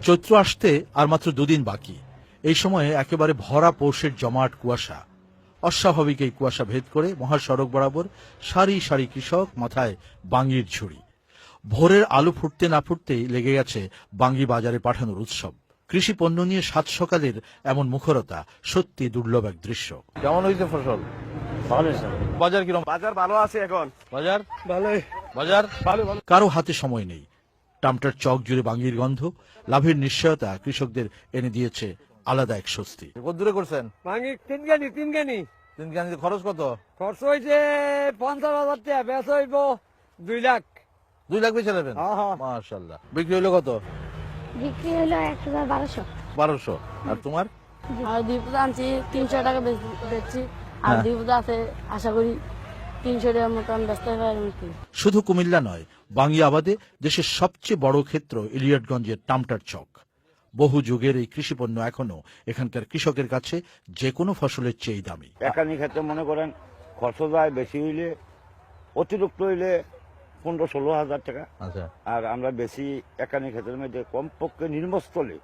চৈত্র আসতে আর মাত্র দুদিন বাকি। এই সময়ে একেবারে ভরা পৌষের জমাট কুয়াশা। অস্বাভাবিক এই কুয়াশা ভেদ করে মহাসড়ক বরাবর সারি সারি কৃষক, মাথায় বাঙ্গির ঝুড়ি। ভোরের আলো ফুটতে না ফুটতেই লেগে গেছে বাঙ্গি বাজারে পাঠানোর উৎসব। কৃষি পণ্য নিয়ে সাত সকালের এমন মুখরতা সত্যি দুর্লভ এক দৃশ্য। কেমন হয়েছে ফসল? বাজার কিরকম? বাজার ভালো আছে এখন। বাজার ভালোই। বাজার ভালো। কারো হাতে সময় নেই। টামটার চক জুড়ে বাঙ্গির গন্ধ, লাভের নিশ্চয়তা কৃষকদের এনে দিয়েছে আলাদা এক স্বস্তি। কত করছেন? ভাঙি তিন গানি। তিন গানিতে খরচ কত? খরচ হয়েছে 50,000 টাকা, বেচ হইব 2 লাখ। 2 লাখ বেচে নেবেন? হ্যাঁ। মাশাআল্লাহ। বিক্রি হলো কত? বিক্রি হলো 1,1200। 1200। আর তোমার? আর 2 পুজো আনছি 300 টাকা বেচছি। আর হ্যাঁ। 2 পুজো আছে, আশা করি 300 টাকার মতন বেচতে পারবো। শুধু কুমিল্লা নয়, বাঙ্গি আবাদে দেশের সবচেয়ে বড় ক্ষেত্র ইলিয়টগঞ্জের টামটার চক। বহু যুগের এই কৃষিপণ্য এখনো এখানকার কৃষকের কাছে যে কোনো ফসলের চেয়ে দামি। একানি ক্ষেত্রে মনে করেন খরচ যায় বেশি হইলে, অতিরিক্ত হইলে 15-16 হাজার টাকা। আচ্ছা। আর আমরা বেশি একানি ক্ষেত্রের মধ্যে কমপক্ষে নির্মস্থলে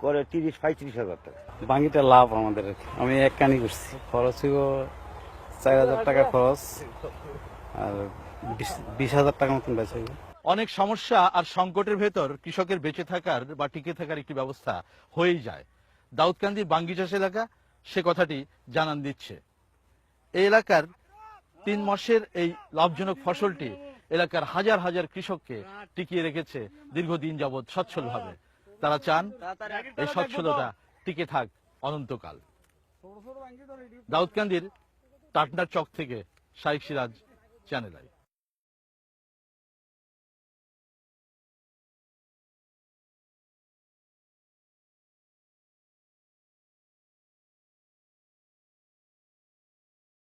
করে 30-35 হাজার টাকা। বাঙ্গিটা লাভ আমাদের। আমি এক কানি করছি, খরচ ছিল 4,000 টাকা খরচ, আর 20,000 টাকা মতন বেচা। অনেক সমস্যা আর সংকটের ভেতর কৃষকের বেঁচে থাকার বা টিকে থাকার একটি ব্যবস্থা হয়েই যায়। দাউদকান্দির বাঙ্গি চাষ এলাকা সে কথাটি জানান দিচ্ছে। এই এলাকার 3 মাসের এই লাভজনক ফসলটি এলাকার হাজার হাজার কৃষককে টিকিয়ে রেখেছে দীর্ঘদিন যাবৎ সচ্ছলভাবে। তারা চান এই সচ্ছলতা টিকে থাক অনন্তকাল। দাউদকান্দির টাটনার চক থেকে শাইখ সিরাজ, চ্যানেল আই।